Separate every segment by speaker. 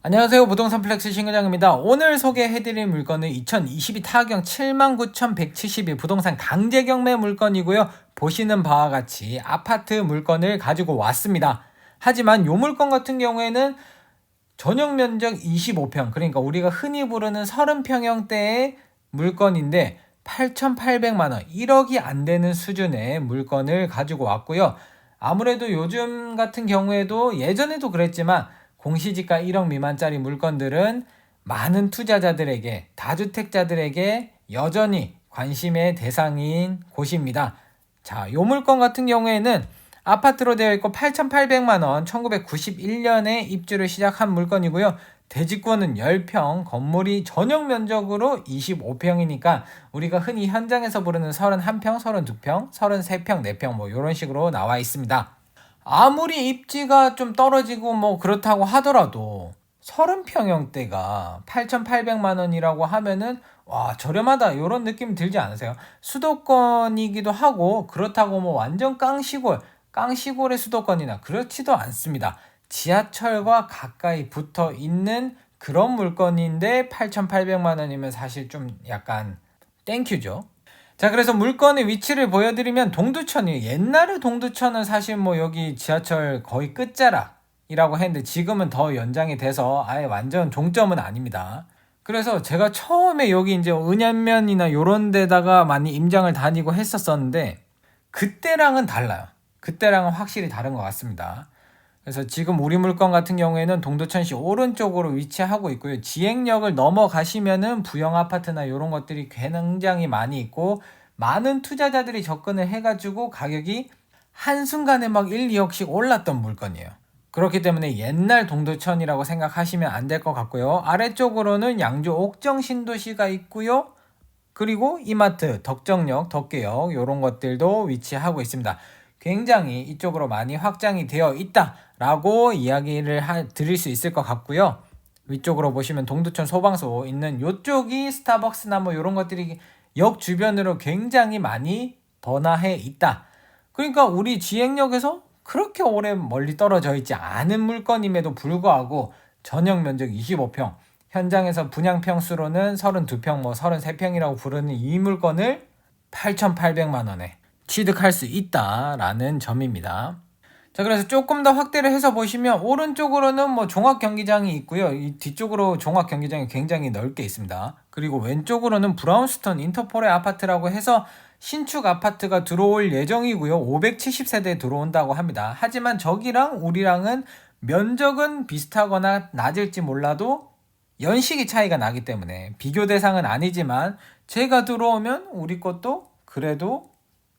Speaker 1: 안녕하세요. 부동산 플렉스 신근장입니다. 오늘 소개해드릴 물건은 2022 타경 79,172 부동산 강제 경매 물건이고요. 보시는 바와 같이 아파트 물건을 가지고 왔습니다. 하지만 이 물건 같은 경우에는 전용 면적 25평, 그러니까 우리가 흔히 부르는 30평형대의 물건인데 8,800만원, 1억이 안 되는 수준의 물건을 가지고 왔고요. 아무래도 요즘 같은 경우에도 예전에도 그랬지만 공시지가 1억 미만짜리 물건들은 많은 투자자들에게, 다주택자들에게 여전히 관심의 대상인 곳입니다. 자, 이 물건 같은 경우에는 아파트로 되어 있고 8,800만원, 1991년에 입주를 시작한 물건이고요. 대지권은 10평, 건물이 전용 면적으로 25평이니까 우리가 흔히 현장에서 부르는 31평, 32평, 33평, 4평 뭐 이런 식으로 나와 있습니다. 아무리 입지가 좀 떨어지고 뭐 그렇다고 하더라도 30평형대가 8,800만원이라고 하면은 와, 저렴하다 이런 느낌 들지 않으세요? 수도권이기도 하고 그렇다고 뭐 완전 깡시골의 수도권이나 그렇지도 않습니다. 지하철과 가까이 붙어 있는 그런 물건인데 8,800만원이면 사실 좀 약간 땡큐죠. 자, 그래서 물건의 위치를 보여드리면 동두천이에요. 옛날에 동두천은 사실 뭐 여기 지하철 거의 끝자락이라고 했는데 지금은 더 연장이 돼서 아예 완전 종점은 아닙니다. 그래서 제가 처음에 여기 이제 은연면이나 요런 데다가 많이 임장을 다니고 했었었는데 그때랑은 달라요. 그때랑은 확실히 다른 것 같습니다. 그래서 지금 우리 물건 같은 경우에는 동두천시 오른쪽으로 위치하고 있고요. 지행역을 넘어가시면은 부영 아파트나 이런 것들이 굉장히 많이 있고 많은 투자자들이 접근을 해가지고 가격이 한순간에 막 1, 2억씩 올랐던 물건이에요. 그렇기 때문에 옛날 동두천이라고 생각하시면 안 될 것 같고요. 아래쪽으로는 양주 옥정 신도시가 있고요. 그리고 이마트, 덕정역, 덕계역 이런 것들도 위치하고 있습니다. 굉장히 이쪽으로 많이 확장이 되어 있다라고 이야기를 드릴 수 있을 것 같고요. 위쪽으로 보시면 동두천 소방서 있는 이쪽이 스타벅스나 뭐 이런 것들이 역 주변으로 굉장히 많이 번화해 있다. 그러니까 우리 지행역에서 그렇게 오래 멀리 떨어져 있지 않은 물건임에도 불구하고 전용 면적 25평, 현장에서 분양평 수로는 32평, 뭐 33평이라고 부르는 이 물건을 8,800만 원에 취득할 수 있다라는 점입니다. 자, 그래서 조금 더 확대를 해서 보시면 오른쪽으로는 뭐 종합 경기장이 있고요. 이 뒤쪽으로 종합 경기장이 굉장히 넓게 있습니다. 그리고 왼쪽으로는 브라운스톤 인터폴의 아파트라고 해서 신축 아파트가 들어올 예정이고요. 570세대 들어온다고 합니다. 하지만 저기랑 우리랑은 면적은 비슷하거나 낮을지 몰라도 연식이 차이가 나기 때문에 비교 대상은 아니지만 제가 들어오면 우리 것도 그래도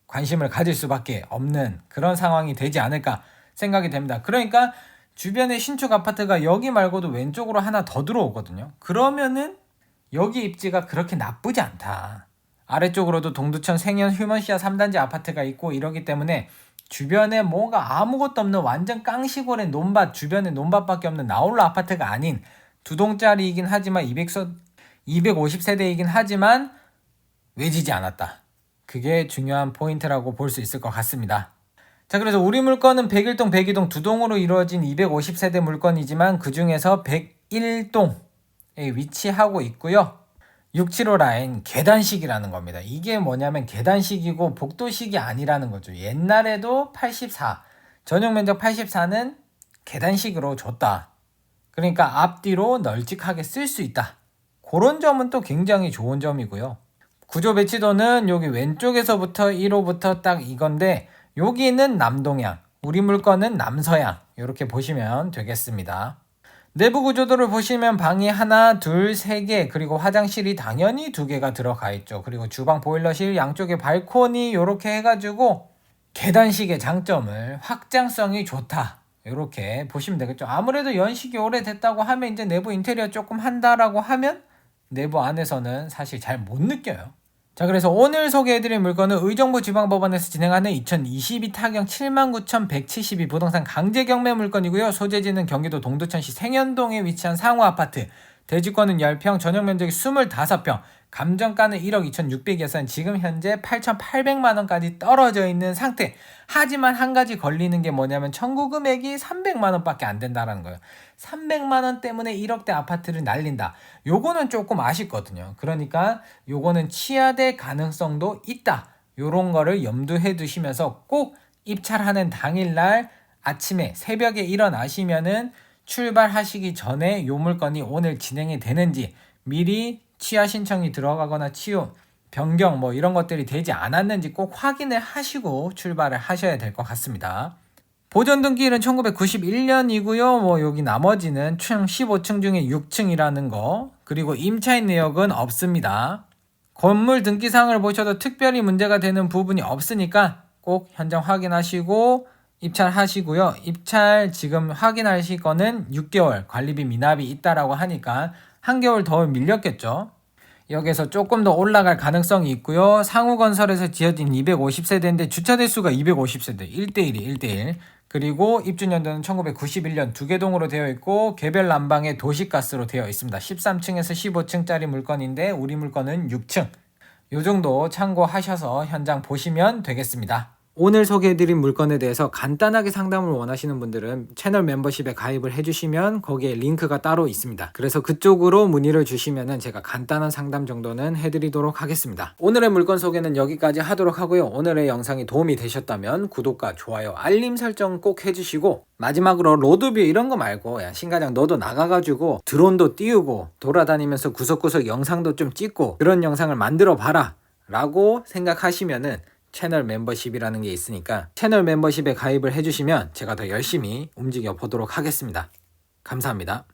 Speaker 1: 관심을 가질 수밖에 없는 그런 상황이 되지 않을까 생각이 됩니다. 그러니까 주변에 신축 아파트가 여기 말고도 왼쪽으로 하나 더 들어오거든요. 그러면은 여기 입지가 그렇게 나쁘지 않다. 아래쪽으로도 동두천 생현 휴먼시아 3단지 아파트가 있고 이러기 때문에 주변에 뭔가 아무것도 없는 완전 깡시골의 논밭, 주변에 논밭밖에 없는 나홀로 아파트가 아닌 두 동짜리이긴 하지만 250세대이긴 하지만 외지지 않았다. 그게 중요한 포인트라고 볼 수 있을 것 같습니다. 자, 그래서 우리 물건은 101동, 102동 두 동으로 이루어진 250세대 물건이지만 그 중에서 101동에 위치하고 있고요. 675 라인 계단식이라는 겁니다. 이게 뭐냐면 계단식이고 복도식이 아니라는 거죠. 옛날에도 84, 전용 면적 84는 계단식으로 줬다. 그러니까 앞뒤로 널찍하게 쓸 수 있다. 그런 점은 또 굉장히 좋은 점이고요. 구조 배치도는 여기 왼쪽에서부터 1호부터 딱 이건데 여기는 남동향, 우리 물건은 남서향 이렇게 보시면 되겠습니다. 내부 구조도를 보시면 방이 하나, 둘, 세 개, 그리고 화장실이 당연히 2개가 들어가 있죠. 그리고 주방 보일러실, 양쪽에 발코니 이렇게 해가지고 계단식의 장점을 확장성이 좋다. 이렇게 보시면 되겠죠. 아무래도 연식이 오래됐다고 하면 이제 내부 인테리어 조금 한다라고 하면 내부 안에서는 사실 잘 못 느껴요. 자, 그래서 오늘 소개해드릴 물건은 의정부 지방법원에서 진행하는 2022 타경 79,172 부동산 강제 경매 물건이고요. 소재지는 경기도 동두천시 생현동에 위치한 상호 아파트, 대지권은 10평, 전용 면적이 25평, 감정가는 1억 2,600이어서 지금 현재 8,800만 원까지 떨어져 있는 상태. 하지만 한 가지 걸리는 게 뭐냐면 청구 금액이 300만 원밖에 안 된다라는 거예요. 300만 원 때문에 1억대 아파트를 날린다. 요거는 조금 아쉽거든요. 그러니까 요거는 취하될 가능성도 있다. 요런 거를 염두해 두시면서 꼭 입찰하는 당일날 아침에 새벽에 일어나시면은 출발하시기 전에 요 물건이 오늘 진행이 되는지 미리 취하 신청이 들어가거나 취소 변경 뭐 이런 것들이 되지 않았는지 꼭 확인을 하시고 출발을 하셔야 될 것 같습니다. 보존 등기일은 1991년이고요. 뭐 여기 나머지는 총 15층 중에 6층이라는 거, 그리고 임차인 내역은 없습니다. 건물 등기사항을 보셔도 특별히 문제가 되는 부분이 없으니까 꼭 현장 확인하시고 입찰하시고요. 입찰 지금 확인하실 거는 6개월 관리비 미납이 있다라고 하니까 한 개월 더 밀렸겠죠. 여기서 조금 더 올라갈 가능성이 있고요. 상우건설에서 지어진 250세대인데 주차 대수가 250세대 1대1이 1대1. 그리고 입주연도는 1991년 두 개 동으로 되어 있고 개별 난방에 도시가스로 되어 있습니다. 13층에서 15층짜리 물건인데 우리 물건은 6층. 요 정도 참고하셔서 현장 보시면 되겠습니다. 오늘 소개해드린 물건에 대해서 간단하게 상담을 원하시는 분들은 채널 멤버십에 가입을 해주시면 거기에 링크가 따로 있습니다. 그래서 그쪽으로 문의를 주시면 제가 간단한 상담 정도는 해드리도록 하겠습니다. 오늘의 물건 소개는 여기까지 하도록 하고요. 오늘의 영상이 도움이 되셨다면 구독과 좋아요, 알림 설정 꼭 해주시고, 마지막으로 로드뷰 이런 거 말고 야 신과장 너도 나가가지고 드론도 띄우고 돌아다니면서 구석구석 영상도 좀 찍고 그런 영상을 만들어 봐라 라고 생각하시면은 채널 멤버십이라는 게 있으니까 채널 멤버십에 가입을 해주시면 제가 더 열심히 움직여 보도록 하겠습니다. 감사합니다.